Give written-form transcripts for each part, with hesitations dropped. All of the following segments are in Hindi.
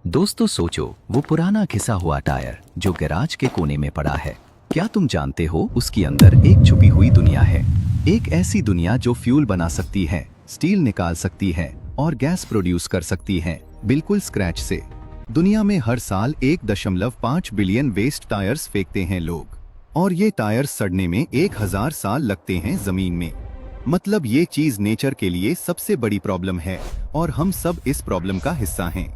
दोस्तों सोचो, वो पुराना घिसा हुआ टायर जो गैराज के कोने में पड़ा है, क्या तुम जानते हो उसके अंदर एक छुपी हुई दुनिया है। एक ऐसी दुनिया जो फ्यूल बना सकती है, स्टील निकाल सकती है और गैस प्रोड्यूस कर सकती है, बिल्कुल स्क्रैच से। दुनिया में हर साल 1.5 बिलियन वेस्ट टायर्स फेंकते हैं लोग, और ये टायर्स सड़ने में 1000 साल लगते हैं जमीन में। मतलब ये चीज नेचर के लिए सबसे बड़ी प्रॉब्लम है और हम सब इस प्रॉब्लम का हिस्सा हैं।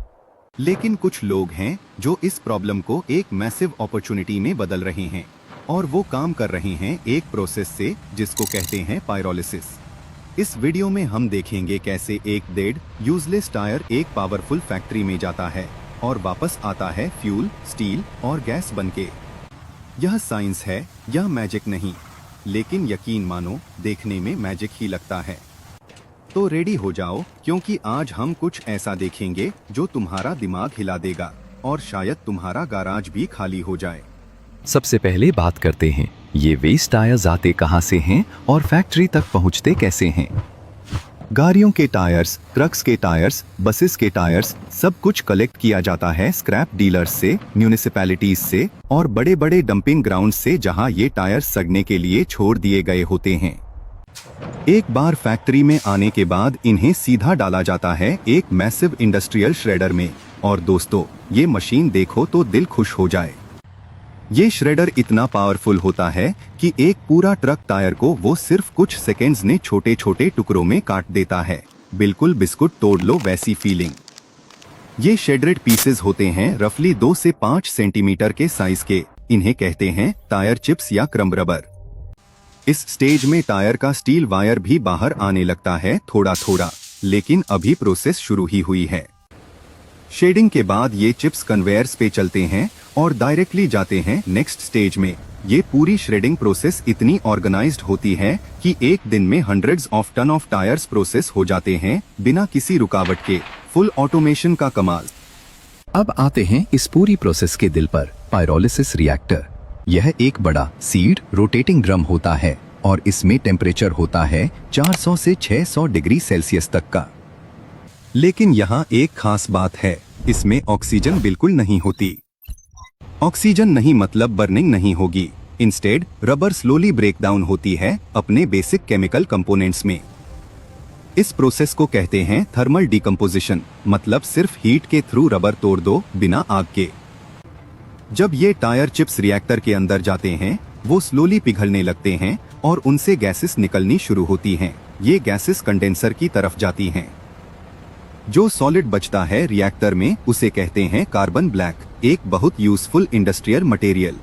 लेकिन कुछ लोग हैं जो इस प्रॉब्लम को एक मैसिव अपॉर्चुनिटी में बदल रहे हैं, और वो काम कर रहे हैं एक प्रोसेस से जिसको कहते हैं पायरोलिसिस। इस वीडियो में हम देखेंगे कैसे एक डेड यूजलेस टायर एक पावरफुल फैक्ट्री में जाता है और वापस आता है फ्यूल, स्टील और गैस बनके। यह साइंस है, यह मैजिक नहीं, लेकिन यकीन मानो देखने में मैजिक ही लगता है। तो रेडी हो जाओ, क्योंकि आज हम कुछ ऐसा देखेंगे जो तुम्हारा दिमाग हिला देगा और शायद तुम्हारा गैराज भी खाली हो जाए। सबसे पहले बात करते हैं, ये वेस्ट टायर्स आते कहाँ से हैं और फैक्ट्री तक पहुँचते कैसे हैं। गाड़ियों के टायर्स, ट्रक्स के टायर्स, बसेस के टायर्स, सब कुछ कलेक्ट किया जाता है स्क्रैप डीलर्स से, म्यूनिसिपैलिटीज से और बड़े बड़े डंपिंग ग्राउंड से, जहां ये टायर्स सड़ने के लिए छोड़ दिए गए होते हैं। एक बार फैक्ट्री में आने के बाद इन्हें सीधा डाला जाता है एक मैसिव इंडस्ट्रियल श्रेडर में। और दोस्तों, ये मशीन देखो तो दिल खुश हो जाए। ये श्रेडर इतना पावरफुल होता है कि एक पूरा ट्रक टायर को वो सिर्फ कुछ सेकेंड्स में छोटे छोटे टुकड़ों में काट देता है। बिल्कुल बिस्कुट तोड़ लो वैसी फीलिंग। ये शेडेड पीसेस होते हैं रफली 2 से 5 सेंटीमीटर के साइज के। इन्हें कहते हैं टायर चिप्स या क्रम्ब रबर। इस स्टेज में टायर का स्टील वायर भी बाहर आने लगता है थोड़ा थोड़ा, लेकिन अभी प्रोसेस शुरू ही हुई है। शेडिंग के बाद ये चिप्स कन्वेयर्स पे चलते हैं और डायरेक्टली जाते हैं नेक्स्ट स्टेज में। ये पूरी श्रेडिंग प्रोसेस इतनी ऑर्गेनाइज्ड होती है कि एक दिन में hundreds of ton of tyres process हो जाते हैं बिना किसी रुकावट के। फुल ऑटोमेशन का कमाल। अब आते हैं इस पूरी प्रोसेस के दिल पर, पायरोलिसिस रिएक्टर। यह एक बड़ा सीड रोटेटिंग ड्रम होता है और इसमें टेम्परेचर होता है 400 से 600 डिग्री सेल्सियस तक का। लेकिन यहाँ एक खास बात है, इसमें ऑक्सीजन बिल्कुल नहीं होती। ऑक्सीजन नहीं मतलब बर्निंग नहीं होगी। Instead rubber slowly break down होती है अपने बेसिक केमिकल कंपोनेंट्स में। इस प्रोसेस को कहते हैं थर्मल डिकम्पोजिशन, मतलब सिर्फ हीट के थ्रू रबर तोड़ दो बिना आग के। जब ये टायर चिप्स रिएक्टर के अंदर जाते हैं, वो स्लोली पिघलने लगते हैं और उनसे गैसेस निकलनी शुरू होती हैं। ये गैसेस कंडेंसर की तरफ जाती हैं। जो सॉलिड बचता है रिएक्टर में उसे कहते हैं कार्बन ब्लैक, एक बहुत यूजफुल इंडस्ट्रियल मटेरियल।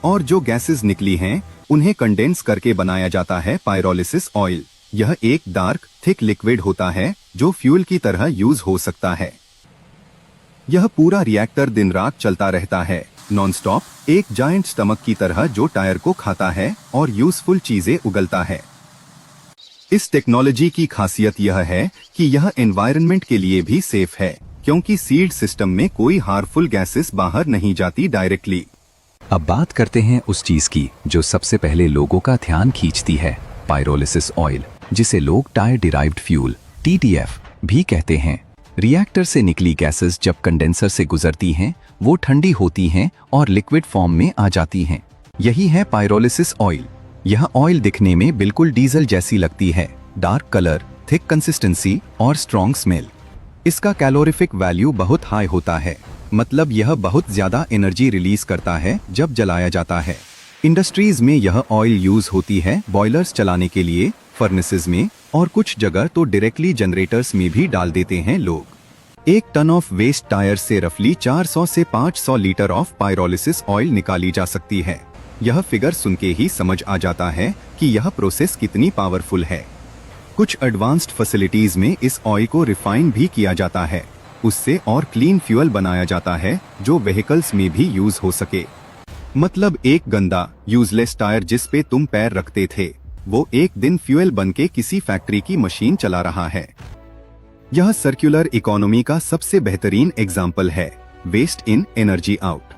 और जो गैसेस निकली हैं उन्हें कंडेंस करके बनाया जाता है पायरोलिसिस ऑयल। यह एक डार्क थिक लिक्विड होता है जो फ्यूल की तरह यूज हो सकता है। यह पूरा रिएक्टर दिन रात चलता रहता है, नॉन स्टॉप, एक जायंट स्टमक की तरह जो टायर को खाता है और यूजफुल चीजें उगलता है। इस टेक्नोलॉजी की खासियत यह है कि यह एनवायरनमेंट के लिए भी सेफ है, क्योंकि सीड सिस्टम में कोई हार्मफुल गैसेस बाहर नहीं जाती डायरेक्टली। अब बात करते हैं उस चीज की जो सबसे पहले लोगों का ध्यान खींचती है, पायरोलिसिस ऑयल, जिसे लोग टायर डिराइव्ड फ्यूल TDF भी कहते हैं। रिएक्टर से निकली गैसेस जब कंडेंसर से गुजरती हैं, वो ठंडी होती हैं और लिक्विड फॉर्म में आ जाती हैं। यही है पायरोलिसिस ऑयल। यह ऑयल दिखने में बिल्कुल डीजल जैसी लगती है, डार्क कलर, थिक कंसिस्टेंसी और स्ट्रॉन्ग स्मेल। इसका कैलोरीफिक वैल्यू बहुत हाई होता है, मतलब यह बहुत ज्यादा एनर्जी रिलीज करता है जब जलाया जाता है। इंडस्ट्रीज में यह ऑयल यूज होती है बॉयलर्स चलाने के लिए, फर्नेसेस में, और कुछ जगह तो डायरेक्टली जनरेटर्स में भी डाल देते हैं लोग। 1 टन ऑफ वेस्ट टायर से रफली 400 से 500 लीटर ऑफ पायरोलिसिस ऑयल निकाली जा सकती है। यह फिगर सुन के ही समझ आ जाता है कि यह प्रोसेस कितनी पावरफुल है। कुछ एडवांस्ड फैसिलिटीज में इस ऑयल को रिफाइन भी किया जाता है, उससे और क्लीन फ्यूल बनाया जाता है जो व्हीकल्स में भी यूज हो सके। मतलब एक गंदा यूजलेस टायर जिस पे तुम पैर रखते थे, वो एक दिन फ्यूल बनके किसी फैक्ट्री की मशीन चला रहा है। यह सर्कुलर इकोनॉमी का सबसे बेहतरीन एग्जाम्पल है, waste in energy out.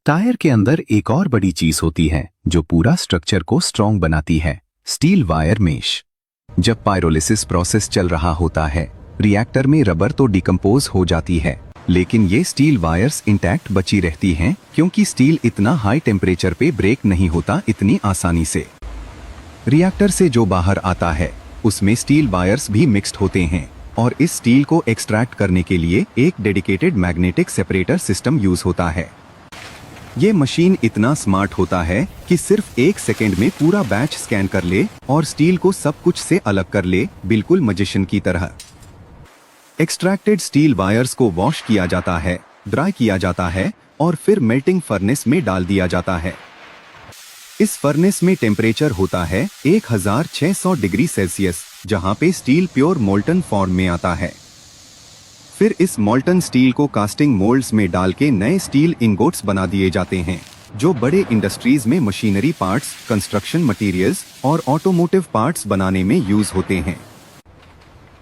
Tyre के अंदर एक और बड़ी चीज होती है जो पूरा स्ट्रक्चर को स्ट्रॉन्ग बनाती है, स्टील वायर मेश। जब पायरोलिसिस प्रोसेस चल रहा होता है, रिएक्टर में रबर तो डिकम्पोज हो जाती है, लेकिन ये स्टील वायर्स इंटैक्ट बची रहती हैं क्योंकि स्टील इतना हाई टेम्परेचर पे ब्रेक नहीं होता इतनी आसानी से। रिएक्टर से जो बाहर आता है उसमें स्टील वायर्स भी मिक्स्ड होते हैं और इस स्टील को एक्सट्रैक्ट करने के लिए एक dedicated magnetic separator system use होता है। ये मशीन इतना स्मार्ट होता है कि सिर्फ 1 सेकेंड में पूरा बैच स्कैन कर ले और स्टील को सब कुछ से अलग कर ले, बिल्कुल मैजिशियन की तरह। एक्सट्रैक्टेड स्टील वायर्स को वॉश किया जाता है, ड्राई किया जाता है और फिर मेल्टिंग फर्नेस में डाल दिया जाता है। इस फर्नेस में टेम्परेचर होता है 1600 डिग्री सेल्सियस, जहां पे स्टील प्योर मोल्टन फॉर्म में आता है। फिर इस मोल्टन स्टील को कास्टिंग मोल्ड्स में डाल के नए स्टील इंगोट्स बना दिए जाते हैं, जो बड़े इंडस्ट्रीज में मशीनरी पार्ट्स, कंस्ट्रक्शन मटेरियल्स और ऑटोमोटिव पार्ट्स बनाने में यूज होते हैं।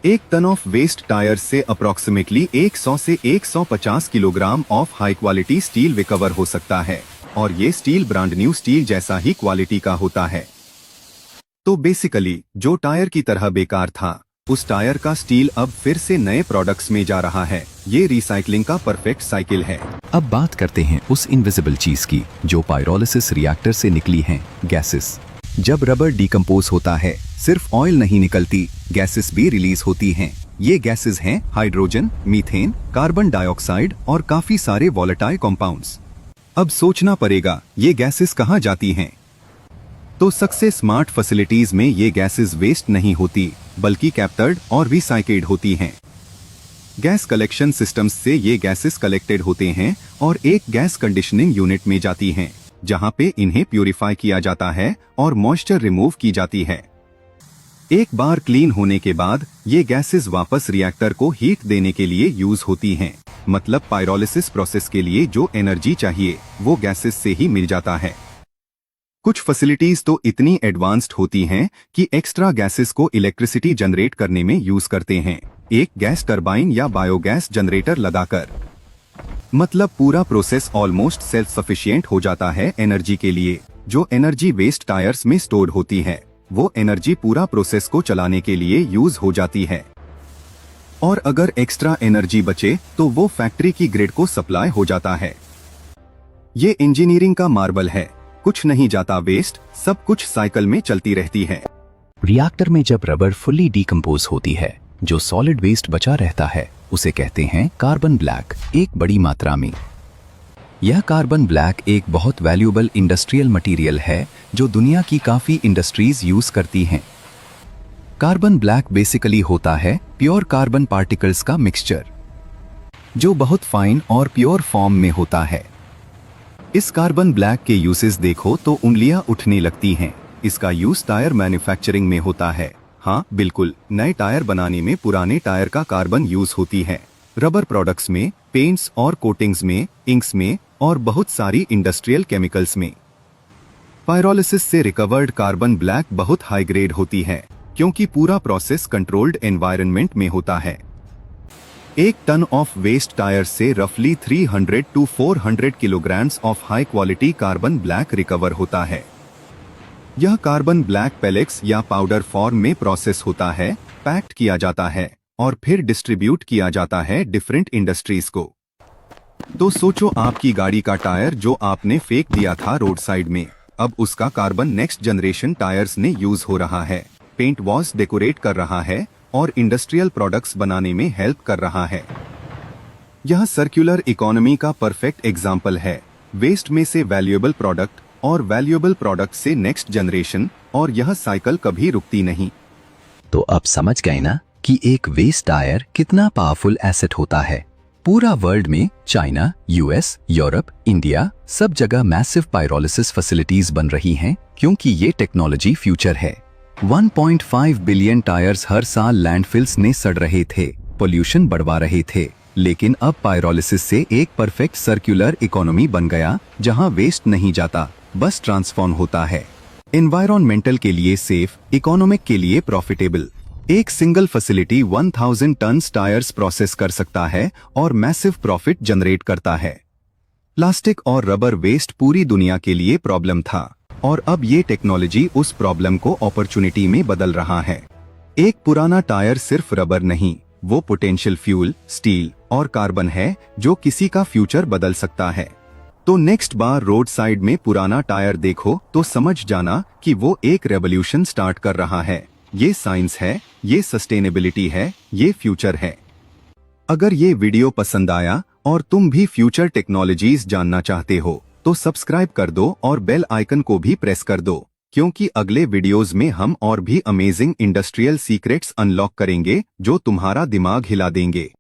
1 टन ऑफ वेस्ट टायर्स से अप्रोक्सीमेटली 100 से 150 kilogram of high quality steel recover हो सकता है और ये स्टील ब्रांड न्यू स्टील जैसा ही क्वालिटी का होता है। तो बेसिकली जो टायर की तरह बेकार था, उस टायर का स्टील अब फिर से नए प्रोडक्ट्स में जा रहा है। ये रिसाइकलिंग का परफेक्ट साइकिल है। अब बात करते हैं उस इनविजिबल चीज की जो पायरोलिसिस रिएक्टर से निकली हैं, गैसेस। जब रबर डिकम्पोज होता है, सिर्फ ऑयल नहीं निकलती, गैसेस भी रिलीज होती हैं। ये गैसेस हैं हाइड्रोजन, मीथेन, कार्बन डाइऑक्साइड और काफी सारे वॉलेटाइल कॉम्पाउंड्स। अब सोचना पड़ेगा ये गैसेस कहाँ जाती हैं? तो सक्सेस स्मार्ट फैसिलिटीज में ये गैसेस वेस्ट नहीं होती, बल्कि कैप्चर्ड और रिसाइक्ल्ड होती हैं। गैस कलेक्शन सिस्टम्स से ये गैसेस कलेक्टेड होते हैं और एक गैस कंडीशनिंग यूनिट में जाती हैं, जहां पे इन्हें प्यूरिफाई किया जाता है और मॉइस्चर रिमूव की जाती है। एक बार क्लीन होने के बाद ये गैसेस वापस रिएक्टर को हीट देने के लिए यूज होती हैं। मतलब पायरोलिसिस प्रोसेस के लिए जो एनर्जी चाहिए वो गैसेस से ही मिल जाता है। कुछ फैसिलिटीज तो इतनी एडवांस्ड होती हैं कि एक्स्ट्रा गैसेस को इलेक्ट्रिसिटी जनरेट करने में यूज करते हैं, एक गैस टरबाइन या बायोगैस जनरेटर लगाकर। मतलब पूरा प्रोसेस ऑलमोस्ट सेल्फ सफिशिएंट हो जाता है एनर्जी के लिए। जो एनर्जी वेस्ट टायर्स में स्टोर्ड होती है, वो एनर्जी पूरा प्रोसेस को चलाने के लिए यूज हो जाती है। और अगर एक्स्ट्रा एनर्जी बचे तो वो फैक्ट्री की ग्रिड को सप्लाई हो जाता है। ये इंजीनियरिंग का मार्वल है, कुछ नहीं जाता वेस्ट, सब कुछ साइकिल में चलती रहती है। रिएक्टर में जब रबर फुल्ली डिकम्पोज होती है, जो सॉलिड वेस्ट बचा रहता है उसे कहते हैं कार्बन ब्लैक, एक बड़ी मात्रा में। यह कार्बन ब्लैक एक बहुत वैल्यूएबल इंडस्ट्रियल मटेरियल है जो दुनिया की काफी इंडस्ट्रीज यूज करती हैं। कार्बन ब्लैक बेसिकली होता है प्योर कार्बन पार्टिकल्स का मिक्सचर, जो बहुत फाइन और प्योर फॉर्म में होता है। इस कार्बन ब्लैक के यूसेस देखो तो उंगलियां उठने लगती हैं। इसका यूज टायर मैन्युफैक्चरिंग में होता है। हाँ बिल्कुल, नए टायर बनाने में पुराने टायर का कार्बन यूज होती है। रबर प्रोडक्ट्स में, पेंट्स और कोटिंग्स में, इंक्स में और बहुत सारी इंडस्ट्रियल केमिकल्स में। पायरोलिसिस से रिकवर्ड कार्बन ब्लैक बहुत हाई ग्रेड होती है क्योंकि पूरा प्रोसेस कंट्रोल्ड एनवायरनमेंट में होता है। 1 टन ऑफ वेस्ट टायर से रफली 300 to 400 kilograms of high quality carbon black recover होता है। यह कार्बन ब्लैक पेलेट्स या पाउडर फॉर्म में प्रोसेस होता है, पैक्ड किया जाता है और फिर डिस्ट्रीब्यूट किया जाता है डिफरेंट इंडस्ट्रीज को। तो सोचो आपकी गाड़ी का टायर जो आपने फेंक दिया था रोड साइड में, अब उसका कार्बन नेक्स्ट जनरेशन टायर्स ने यूज हो रहा है, पेंट वॉल्स डेकोरेट कर रहा है और इंडस्ट्रियल प्रोडक्ट्स बनाने में हेल्प कर रहा है। यह सर्कुलर इकोनॉमी का परफेक्ट एग्जाम्पल है। वेस्ट में से वैल्यूएबल प्रोडक्ट और वैल्यूएबल प्रोडक्ट से नेक्स्ट जनरेशन, और यह साइकिल कभी रुकती नहीं। तो अब समझ गए ना कि एक वेस्ट टायर कितना पावरफुल एसेट होता है। पूरा वर्ल्ड में चाइना, यूएस, यूरोप, इंडिया सब जगह मैसिव पायरोलिसिस फैसिलिटीज बन रही हैं क्योंकि ये टेक्नोलॉजी फ्यूचर है। 1.5 बिलियन टायर्स हर साल लैंडफिल्स ने सड़ रहे थे, पोल्यूशन बढ़वा रहे थे, लेकिन अब पायरोलिसिस से एक परफेक्ट सर्कुलर इकोनॉमी बन गया जहां वेस्ट नहीं जाता, बस ट्रांसफॉर्म होता है। एनवायरमेंटल के लिए सेफ, इकोनॉमिक के लिए प्रॉफिटेबल। एक single facility 1000 ton tyres process कर सकता है और मैसिव प्रॉफिट जनरेट करता है। प्लास्टिक और रबर वेस्ट पूरी दुनिया के लिए प्रॉब्लम था और अब ये टेक्नोलॉजी उस प्रॉब्लम को अपॉर्चुनिटी में बदल रहा है। एक पुराना टायर सिर्फ रबर नहीं, वो पोटेंशियल फ्यूल, स्टील, और कार्बन है जो किसी का फ्यूचर बदल सकता है। तो नेक्स्ट बार रोड साइड में पुराना टायर देखो तो समझ जाना कि वो एक रेवोल्यूशन स्टार्ट कर रहा है। ये साइंस है, ये सस्टेनेबिलिटी है, ये फ्यूचर है। अगर ये वीडियो पसंद आया और तुम भी फ्यूचर टेक्नोलॉजीज जानना चाहते हो तो सब्सक्राइब कर दो और बेल आइकन को भी प्रेस कर दो, क्योंकि अगले वीडियोस में हम और भी अमेजिंग इंडस्ट्रियल सीक्रेट्स अनलॉक करेंगे जो तुम्हारा दिमाग हिला देंगे।